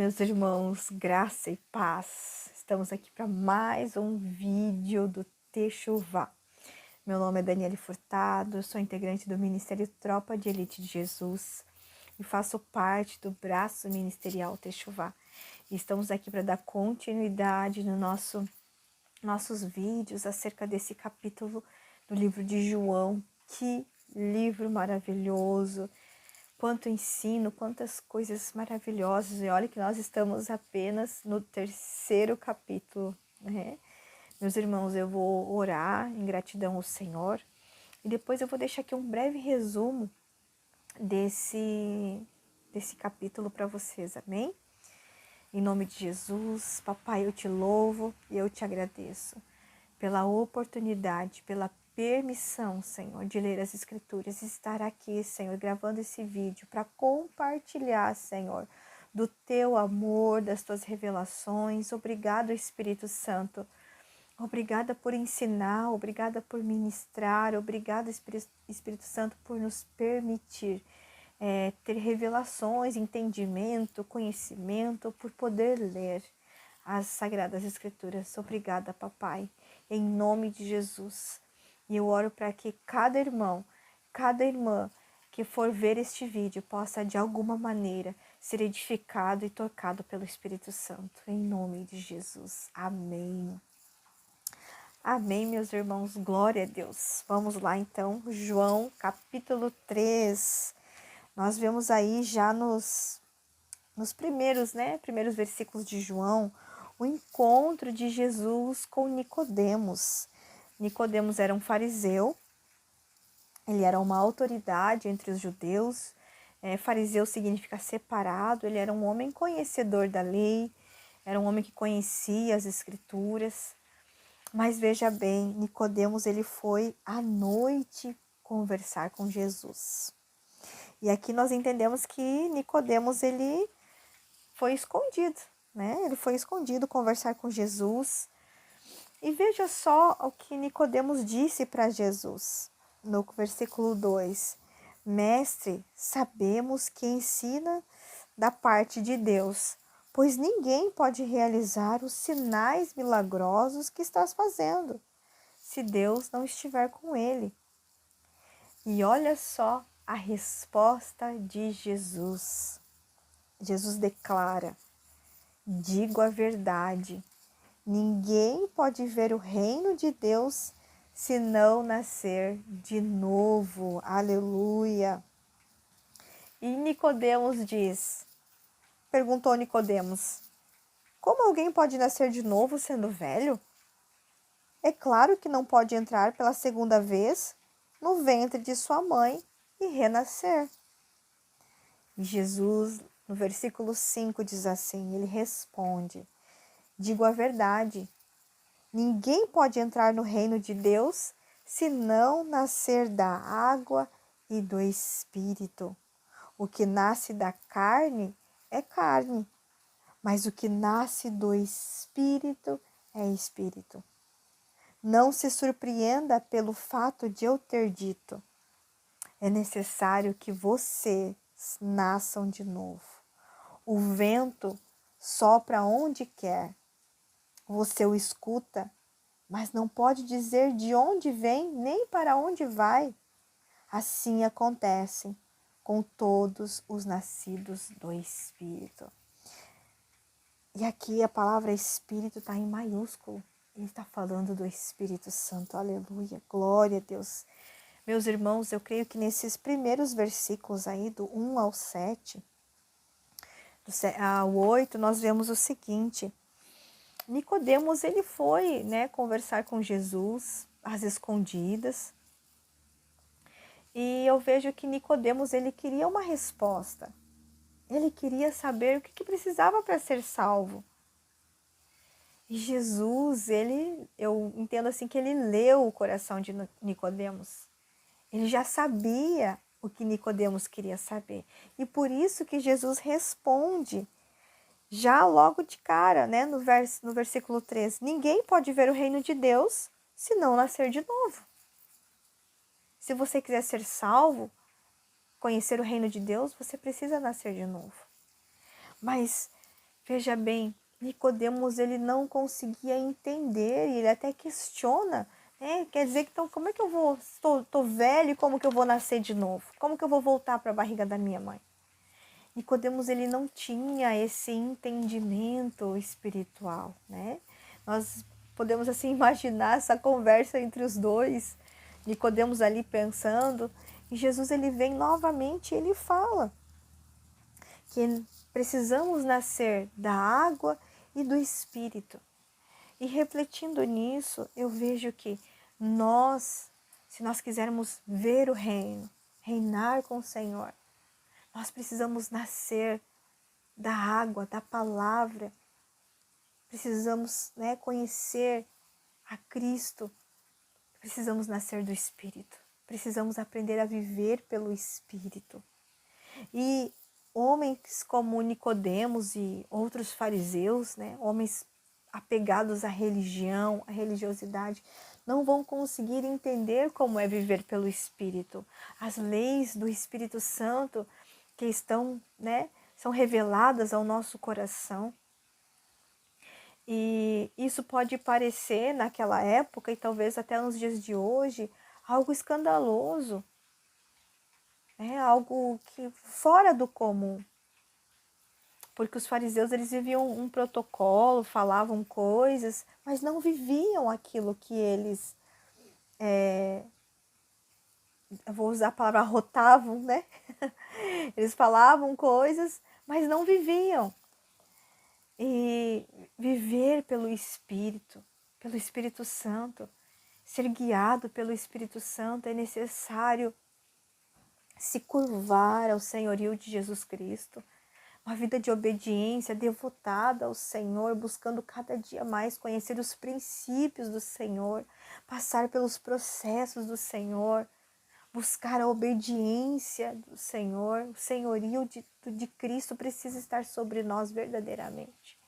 meus irmãos, graça e paz. Estamos aqui para mais um vídeo do Techuvá. Meu nome é Daniele Furtado, sou integrante do Ministério Tropa de Elite de Jesus e faço parte do braço ministerial Techuvá. E estamos aqui para dar continuidade no nossos vídeos acerca desse capítulo do livro de João. Que livro maravilhoso! Quanto ensino, quantas coisas maravilhosas. E olha que nós estamos apenas no 3º capítulo, né? Meus irmãos, eu vou orar em gratidão ao Senhor. E depois eu vou deixar aqui um breve resumo desse capítulo para vocês, amém? Em nome de Jesus, papai, eu te louvo e eu te agradeço pela oportunidade, pela permissão, Senhor, de ler as Escrituras e estar aqui, Senhor, gravando esse vídeo para compartilhar, Senhor, do teu amor, das tuas revelações. Obrigado, Espírito Santo. Obrigada por ensinar, obrigada por ministrar, obrigada, Espírito Santo, por nos permitir ter revelações, entendimento, conhecimento, por poder ler as Sagradas Escrituras. Obrigada, papai, em nome de Jesus. E eu oro para que cada irmão, cada irmã que for ver este vídeo possa de alguma maneira ser edificado e tocado pelo Espírito Santo, em nome de Jesus. Amém. Amém, meus irmãos, glória a Deus. Vamos lá então, João capítulo 3. Nós vemos aí já nos primeiros versículos de João, o encontro de Jesus com Nicodemos. Nicodemos era um fariseu, ele era uma autoridade entre os judeus. Fariseu significa separado, ele era um homem conhecedor da lei, era um homem que conhecia as escrituras. Mas veja bem, Nicodemos ele foi à noite conversar com Jesus. E aqui nós entendemos que Nicodemos ele foi escondido, né? Ele foi escondido conversar com Jesus. E veja só o que Nicodemos disse para Jesus, no versículo 2. Mestre, sabemos que ensina da parte de Deus, pois ninguém pode realizar os sinais milagrosos que estás fazendo, se Deus não estiver com ele. E olha só a resposta de Jesus. Jesus declara: digo a verdade, ninguém pode ver o reino de Deus se não nascer de novo. Aleluia! E Nicodemos perguntou Nicodemos: como alguém pode nascer de novo sendo velho? É claro que não pode entrar pela segunda vez no ventre de sua mãe e renascer. E Jesus, no versículo 5, diz assim, ele responde: digo a verdade, ninguém pode entrar no reino de Deus se não nascer da água e do Espírito. O que nasce da carne é carne, mas o que nasce do Espírito é Espírito. Não se surpreenda pelo fato de eu ter dito: é necessário que vocês nasçam de novo. O vento sopra onde quer. Você o escuta, mas não pode dizer de onde vem nem para onde vai. Assim acontece com todos os nascidos do Espírito. E aqui a palavra Espírito está em maiúsculo. Ele está falando do Espírito Santo. Aleluia, glória a Deus. Meus irmãos, eu creio que nesses primeiros versículos aí, do 1 ao 7, ao 8, nós vemos o seguinte: Nicodemos, ele foi, conversar com Jesus às escondidas. E eu vejo que Nicodemos, ele queria uma resposta. Ele queria saber o que precisava para ser salvo. E Jesus, eu entendo assim que ele leu o coração de Nicodemos. Ele já sabia o que Nicodemos queria saber. E por isso que Jesus responde, já logo de cara, no versículo 3. Ninguém pode ver o reino de Deus se não nascer de novo. Se você quiser ser salvo, conhecer o reino de Deus, você precisa nascer de novo. Mas Veja bem, Nicodemos ele não conseguia entender, e ele até questiona, né? Quer dizer que então como é que eu vou, estou velho, como que eu vou nascer de novo? Como que eu vou voltar para a barriga da minha mãe? Nicodemos ele não tinha esse entendimento espiritual, né? Nós podemos assim imaginar essa conversa entre os dois, Nicodemos ali pensando, e Jesus ele vem novamente e ele fala que precisamos nascer da água e do Espírito. E refletindo nisso, eu vejo que nós, se nós quisermos ver o reino, reinar com o Senhor, nós precisamos nascer da água, da palavra. Precisamos, né, conhecer a Cristo. Precisamos nascer do Espírito. Precisamos aprender a viver pelo Espírito. E homens como Nicodemos e outros fariseus, né, homens apegados à religião, à religiosidade, não vão conseguir entender como é viver pelo Espírito. As leis do Espírito Santo que estão, né, são reveladas ao nosso coração. E isso pode parecer naquela época e talvez até nos dias de hoje algo escandaloso, algo que fora do comum. Porque os fariseus eles viviam um protocolo, falavam coisas, mas não viviam aquilo que eles, eu vou usar a palavra arrotavam, né? Eles falavam coisas, mas não viviam. E viver pelo Espírito Santo, ser guiado pelo Espírito Santo, é necessário se curvar ao senhorio de Jesus Cristo. Uma vida de obediência, devotada ao Senhor, buscando cada dia mais conhecer os princípios do Senhor, passar pelos processos do Senhor, buscar a obediência do Senhor. O senhorio de Cristo precisa estar sobre nós verdadeiramente.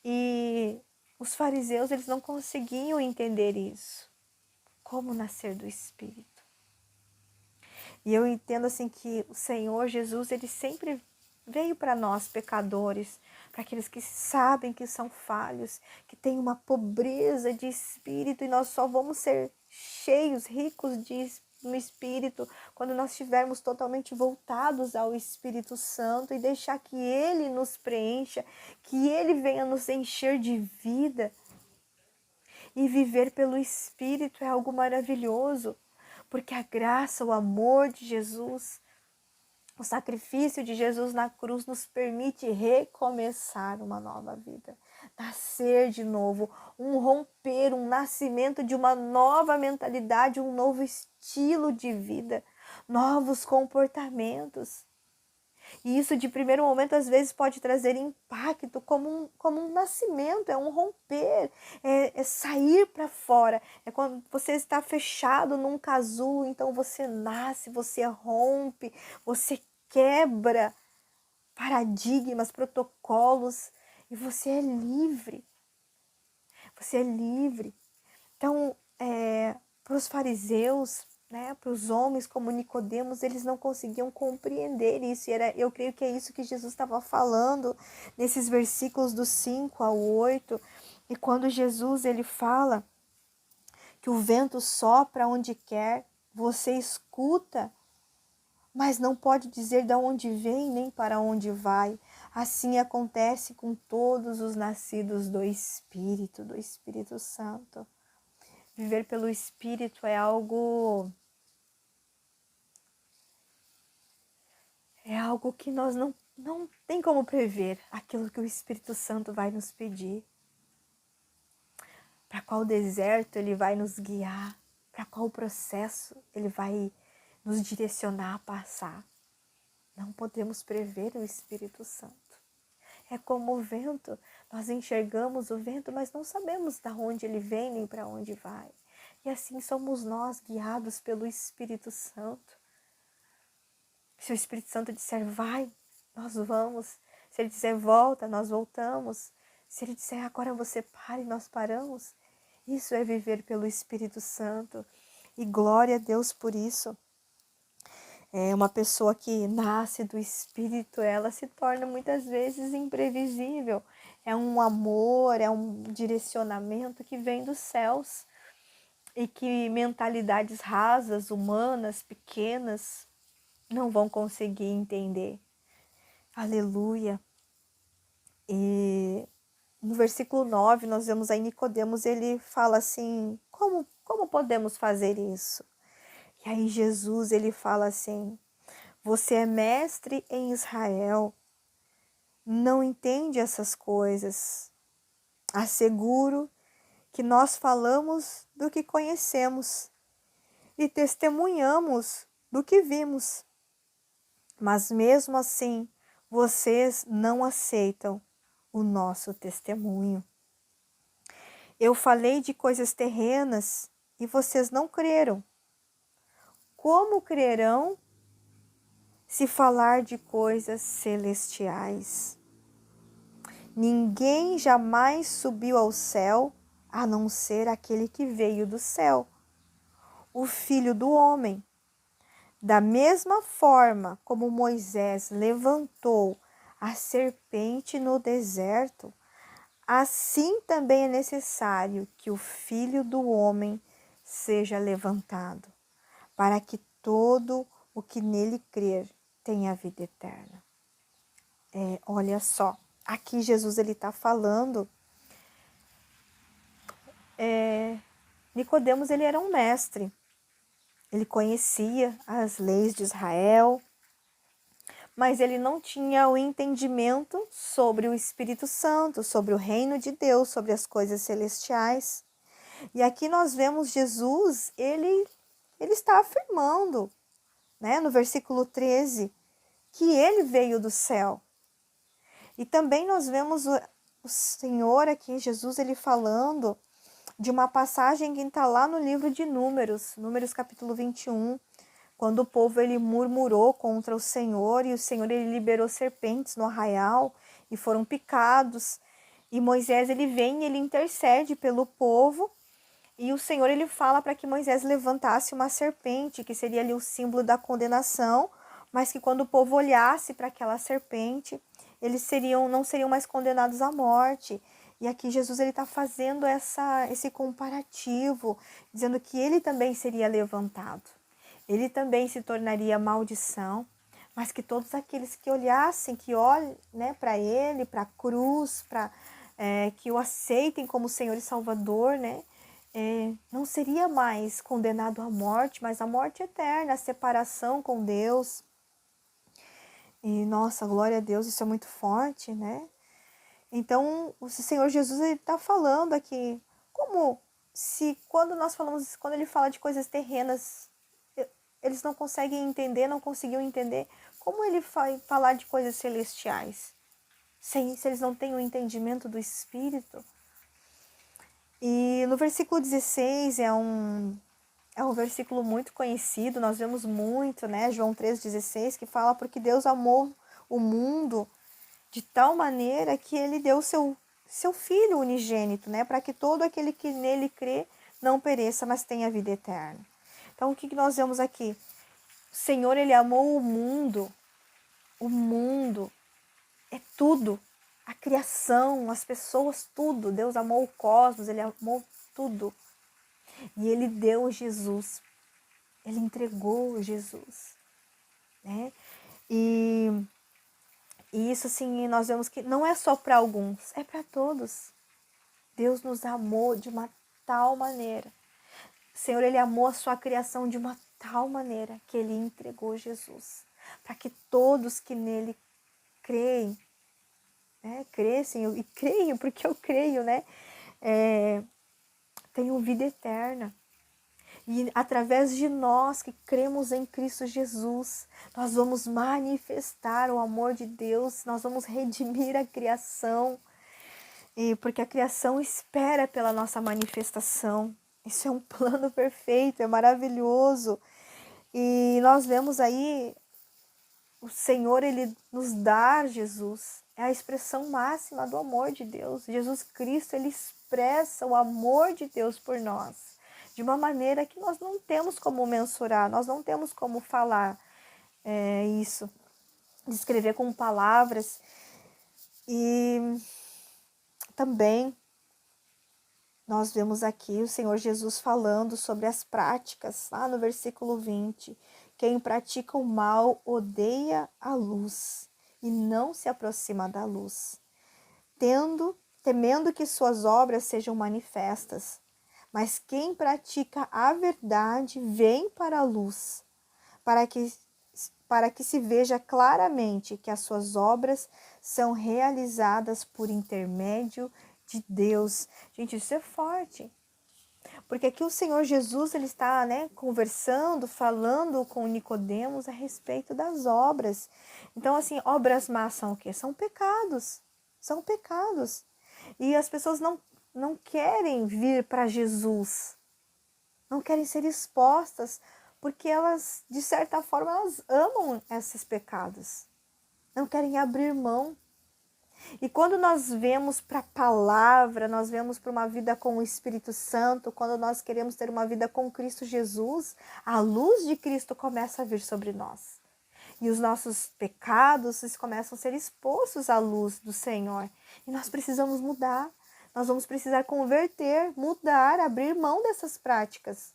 E os fariseus, eles não conseguiam entender isso. Como nascer do Espírito? E eu entendo assim que o Senhor Jesus, ele sempre veio para nós, pecadores, para aqueles que sabem que são falhos, que têm uma pobreza de espírito, e nós só vamos ser cheios, ricos no Espírito, quando nós estivermos totalmente voltados ao Espírito Santo e deixar que Ele nos preencha, que Ele venha nos encher de vida. E viver pelo Espírito é algo maravilhoso, porque a graça, o amor de Jesus, o sacrifício de Jesus na cruz nos permite recomeçar uma nova vida, nascer de novo, um romper, um nascimento de uma nova mentalidade, um novo estilo de vida, novos comportamentos. E isso de primeiro momento às vezes pode trazer impacto como um nascimento, é um romper, é sair para fora. É quando você está fechado num casulo, então você nasce, você rompe, você quebra paradigmas, protocolos e você é livre. Você é livre. Então, para os fariseus, né, para os homens como Nicodemos, eles não conseguiam compreender isso. E eu creio que é isso que Jesus estava falando nesses versículos do 5 ao 8. E quando Jesus ele fala que o vento sopra onde quer, você escuta, mas não pode dizer de onde vem nem para onde vai. Assim acontece com todos os nascidos do Espírito Santo. Viver pelo Espírito é algo que nós não tem como prever aquilo que o Espírito Santo vai nos pedir. Para qual deserto ele vai nos guiar, para qual processo ele vai nos direcionar a passar. Não podemos prever o Espírito Santo. É como o vento, nós enxergamos o vento, mas não sabemos de onde ele vem nem para onde vai. E assim somos nós, guiados pelo Espírito Santo. Se o Espírito Santo disser vai, nós vamos. Se ele disser volta, nós voltamos. Se ele disser agora você pare, nós paramos. Isso é viver pelo Espírito Santo. E glória a Deus por isso. Uma pessoa que nasce do Espírito, ela se torna muitas vezes imprevisível. É um amor, é um direcionamento que vem dos céus e que mentalidades rasas, humanas, pequenas, não vão conseguir entender. Aleluia. E no versículo 9, nós vemos aí Nicodemos, ele fala assim, como podemos fazer isso? E aí Jesus, ele fala assim, você é mestre em Israel, não entende essas coisas. Asseguro que nós falamos do que conhecemos e testemunhamos do que vimos. Mas mesmo assim, vocês não aceitam o nosso testemunho. Eu falei de coisas terrenas e vocês não creram. Como crerão se falar de coisas celestiais? Ninguém jamais subiu ao céu, a não ser aquele que veio do céu, o Filho do Homem. Da mesma forma como Moisés levantou a serpente no deserto, assim também é necessário que o Filho do Homem seja levantado, para que todo o que nele crer tenha vida eterna. Olha só, aqui Jesus ele está falando, Nicodemos ele era um mestre, ele conhecia as leis de Israel, mas ele não tinha o entendimento sobre o Espírito Santo, sobre o reino de Deus, sobre as coisas celestiais. E aqui nós vemos Jesus, ele está afirmando, né, no versículo 13, que ele veio do céu. E também nós vemos o Senhor aqui, Jesus, ele falando de uma passagem que está lá no livro de Números, Números capítulo 21, quando o povo ele murmurou contra o Senhor e o Senhor ele liberou serpentes no arraial e foram picados. E Moisés ele vem e ele intercede pelo povo e o Senhor ele fala para que Moisés levantasse uma serpente, que seria ali o símbolo da condenação, mas que quando o povo olhasse para aquela serpente, eles não seriam mais condenados à morte. E aqui Jesus ele está fazendo esse comparativo, dizendo que ele também seria levantado. Ele também se tornaria maldição, mas que todos aqueles que olhassem, que olhem, né, para ele, para a cruz, que o aceitem como Senhor e Salvador, né, não seria mais condenado à morte, mas à morte eterna, a separação com Deus. E nossa, glória a Deus, isso é muito forte, né? Então, o Senhor Jesus está falando aqui, quando ele fala de coisas terrenas, eles não conseguem entender, não conseguiam entender, como ele vai falar de coisas celestiais, se eles não têm o entendimento do Espírito. E no versículo 16 é um versículo muito conhecido, nós vemos muito, né? João 3,16, que fala, porque Deus amou o mundo de tal maneira que ele deu seu Filho unigênito, né? Para que todo aquele que nele crê não pereça, mas tenha vida eterna. Então, o que nós vemos aqui? O Senhor, ele amou o mundo. O mundo é tudo. A criação, as pessoas, tudo. Deus amou o cosmos, ele amou tudo. E ele deu Jesus. Ele entregou Jesus, né? E isso, assim, nós vemos que não é só para alguns, é para todos. Deus nos amou de uma tal maneira. O Senhor, ele amou a sua criação de uma tal maneira que ele entregou Jesus. Para que todos que nele creem, né? Crescem e creio, porque eu creio, né? Tenham vida eterna. E através de nós que cremos em Cristo Jesus, nós vamos manifestar o amor de Deus, nós vamos redimir a criação, porque a criação espera pela nossa manifestação. Isso é um plano perfeito, é maravilhoso. E nós vemos aí o Senhor, ele nos dar Jesus. É a expressão máxima do amor de Deus. Jesus Cristo, ele expressa o amor de Deus por nós de uma maneira que nós não temos como mensurar, nós não temos como falar. isso, descrever com palavras. E também nós vemos aqui o Senhor Jesus falando sobre as práticas, lá no versículo 20. Quem pratica o mal odeia a luz e não se aproxima da luz, temendo que suas obras sejam manifestas. Mas quem pratica a verdade vem para a luz, para que se veja claramente que as suas obras são realizadas por intermédio de Deus. Gente, isso é forte. Porque aqui o Senhor Jesus, ele está, conversando, falando com Nicodemos a respeito das obras. Então, assim, obras más são o quê? São pecados. São pecados. E as pessoas não querem vir para Jesus. Não querem ser expostas, porque elas, de certa forma, elas amam esses pecados. Não querem abrir mão. E quando nós vemos para a palavra, nós vemos para uma vida com o Espírito Santo, quando nós queremos ter uma vida com Cristo Jesus, a luz de Cristo começa a vir sobre nós. E os nossos pecados começam a ser expostos à luz do Senhor. E nós precisamos mudar. Nós vamos precisar converter, mudar, abrir mão dessas práticas.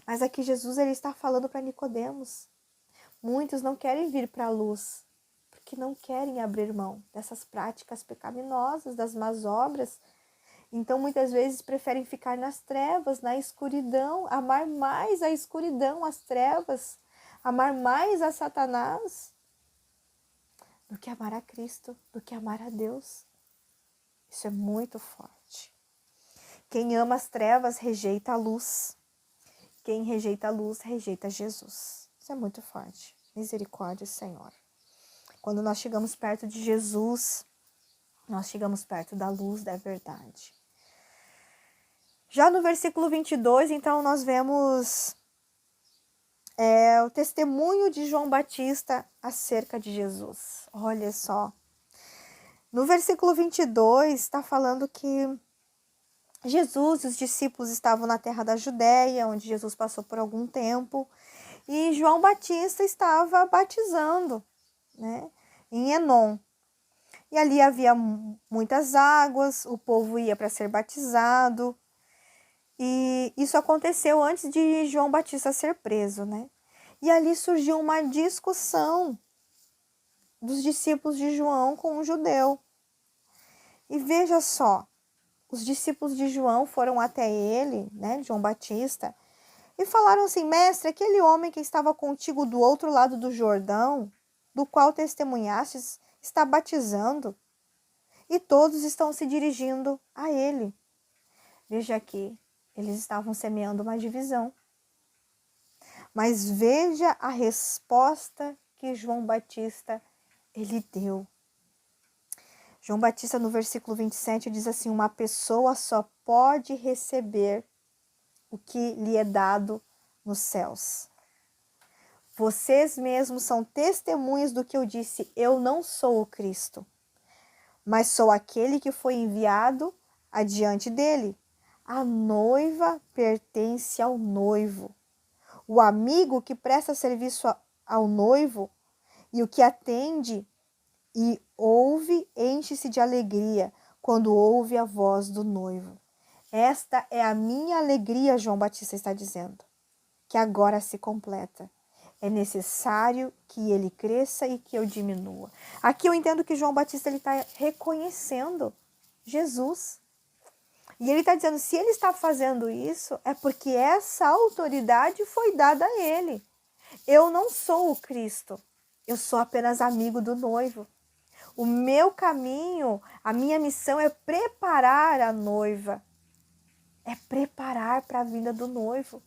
Mas aqui Jesus ele está falando para Nicodemos. Muitos não querem vir para a luz, porque não querem abrir mão dessas práticas pecaminosas, das más obras. Então, muitas vezes, preferem ficar nas trevas, na escuridão, amar mais a escuridão, as trevas, amar mais a Satanás, do que amar a Cristo, do que amar a Deus. Isso é muito forte. Quem ama as trevas, rejeita a luz. Quem rejeita a luz, rejeita Jesus. Isso é muito forte. Misericórdia, Senhor. Quando nós chegamos perto de Jesus, nós chegamos perto da luz da verdade. Já no versículo 22, então, nós vemos o testemunho de João Batista acerca de Jesus. Olha só. No versículo 22, está falando que Jesus e os discípulos estavam na terra da Judéia, onde Jesus passou por algum tempo, e João Batista estava batizando, em Enom. E ali havia muitas águas, o povo ia para ser batizado. E isso aconteceu antes de João Batista ser preso, E ali surgiu uma discussão dos discípulos de João com um judeu. E veja só, os discípulos de João foram até ele, João Batista, e falaram assim: mestre, aquele homem que estava contigo do outro lado do Jordão, do qual testemunhastes, está batizando, e todos estão se dirigindo a ele. Veja aqui, eles estavam semeando uma divisão. Mas veja a resposta que João Batista, ele deu. João Batista, no versículo 27, diz assim: uma pessoa só pode receber o que lhe é dado nos céus. Vocês mesmos são testemunhas do que eu disse. Eu não sou o Cristo, mas sou aquele que foi enviado adiante dele. A noiva pertence ao noivo. O amigo que presta serviço ao noivo e o que atende e ouve, enche-se de alegria quando ouve a voz do noivo. Esta é a minha alegria, João Batista está dizendo, que agora se completa. É necessário que ele cresça e que eu diminua. Aqui eu entendo que João Batista está reconhecendo Jesus. E ele está dizendo, se ele está fazendo isso, é porque essa autoridade foi dada a ele. Eu não sou o Cristo, eu sou apenas amigo do noivo. O meu caminho, a minha missão é preparar a noiva. É preparar para a vinda do noivo.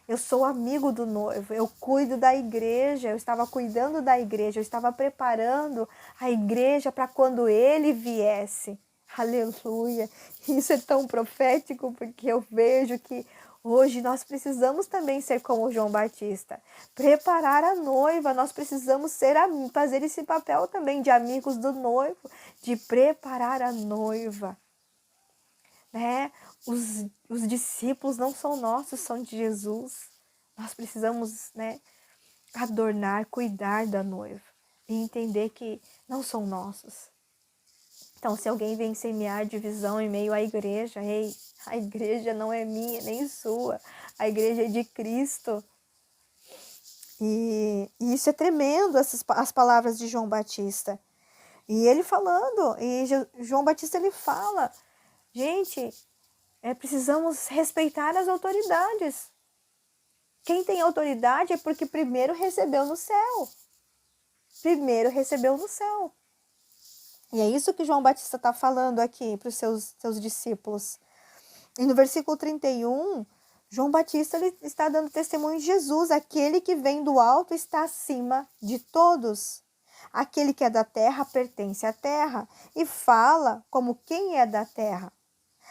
Eu sou amigo do noivo, eu cuido da igreja, eu estava cuidando da igreja, eu estava preparando a igreja para quando ele viesse. Aleluia! Isso é tão profético, porque eu vejo que hoje nós precisamos também ser como João Batista. Preparar a noiva, nós precisamos fazer esse papel também de amigos do noivo, de preparar a noiva. Os discípulos não são nossos, são de Jesus. Nós precisamos, adornar, cuidar da noiva e entender que não são nossos. Então, se alguém vem semear divisão em meio à igreja, ei, a igreja não é minha nem sua, a igreja é de Cristo. E isso é tremendo, as palavras de João Batista. E ele falando, e João Batista ele fala, gente, precisamos respeitar as autoridades. Quem tem autoridade é porque primeiro recebeu no céu. Primeiro recebeu no céu. E é isso que João Batista está falando aqui para os seus discípulos. E no versículo 31, João Batista ele está dando testemunho de Jesus. Aquele que vem do alto está acima de todos. Aquele que é da terra pertence à terra e fala como quem é da terra.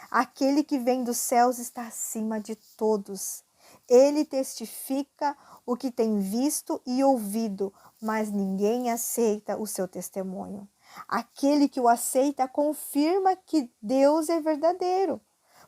Aquele que vem dos céus está acima de todos. Ele testifica o que tem visto e ouvido, mas ninguém aceita o seu testemunho. Aquele que o aceita confirma que Deus é verdadeiro,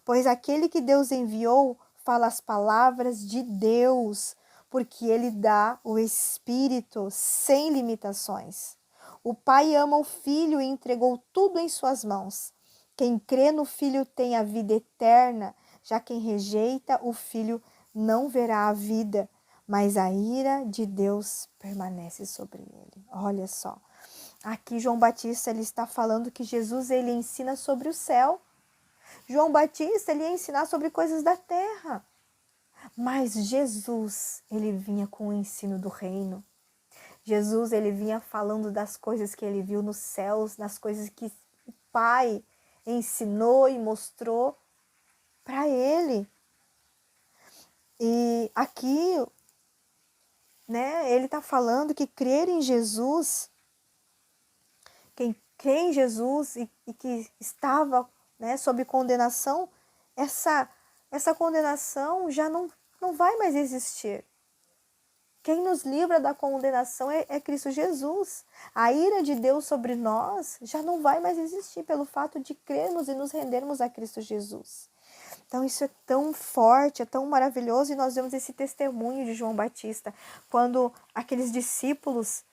pois aquele que Deus enviou fala as palavras de Deus, porque ele dá o Espírito sem limitações. O Pai ama o Filho e entregou tudo em suas mãos. Quem crê no Filho tem a vida eterna, já quem rejeita o Filho não verá a vida, mas a ira de Deus permanece sobre ele. Olha só, aqui João Batista ele está falando que Jesus ele ensina sobre o céu. João Batista ele ia ensinar sobre coisas da terra, mas Jesus ele vinha com o ensino do reino. Jesus ele vinha falando das coisas que ele viu nos céus, das coisas que o Pai ensinou e mostrou para ele. E aqui, né, ele está falando que crer em Jesus, quem crê em Jesus e que estava, né, sob condenação, essa condenação já não vai mais existir. Quem nos livra da condenação é Cristo Jesus. A ira de Deus sobre nós já não vai mais existir pelo fato de crermos e nos rendermos a Cristo Jesus. Então isso é tão forte, é tão maravilhoso, e nós vemos esse testemunho de João Batista, quando aqueles discípulos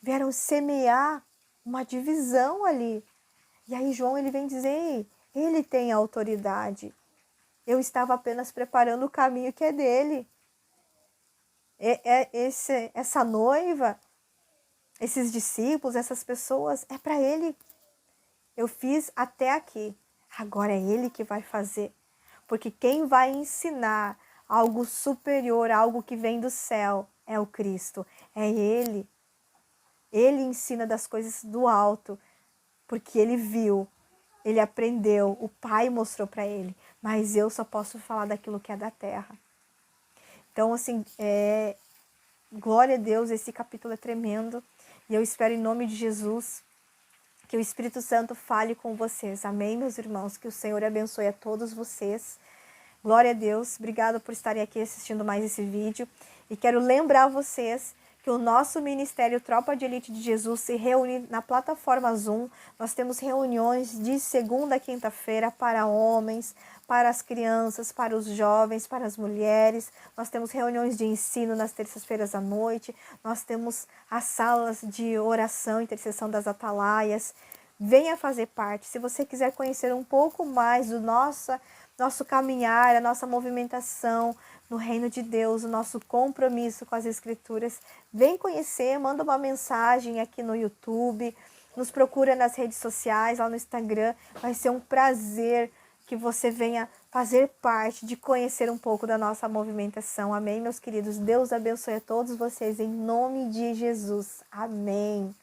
vieram semear uma divisão ali. E aí João ele vem dizer, ele tem a autoridade. Eu estava apenas preparando o caminho que é dele. Essa noiva, esses discípulos, essas pessoas, é para ele. Eu fiz até aqui, agora é ele que vai fazer. Porque quem vai ensinar algo superior, algo que vem do céu, é o Cristo, é Ele. Ele ensina das coisas do alto, porque ele viu, ele aprendeu, o Pai mostrou para ele. Mas eu só posso falar daquilo que é da terra. Então, assim, glória a Deus, esse capítulo é tremendo. E eu espero em nome de Jesus que o Espírito Santo fale com vocês. Amém, meus irmãos? Que o Senhor abençoe a todos vocês. Glória a Deus. Obrigada por estarem aqui assistindo mais esse vídeo. E quero lembrar vocês que o nosso Ministério Tropa de Elite de Jesus se reúne na plataforma Zoom. Nós temos reuniões de segunda a quinta-feira para homens, para as crianças, para os jovens, para as mulheres. Nós temos reuniões de ensino nas terças-feiras à noite. Nós temos as salas de oração, intercessão das atalaias. Venha fazer parte. Se você quiser conhecer um pouco mais do nosso caminhar, a nossa movimentação no reino de Deus, o nosso compromisso com as Escrituras, vem conhecer, manda uma mensagem aqui no YouTube, nos procura nas redes sociais, lá no Instagram. Vai ser um prazer que você venha fazer parte, de conhecer um pouco da nossa movimentação. Amém, meus queridos? Deus abençoe a todos vocês, em nome de Jesus. Amém.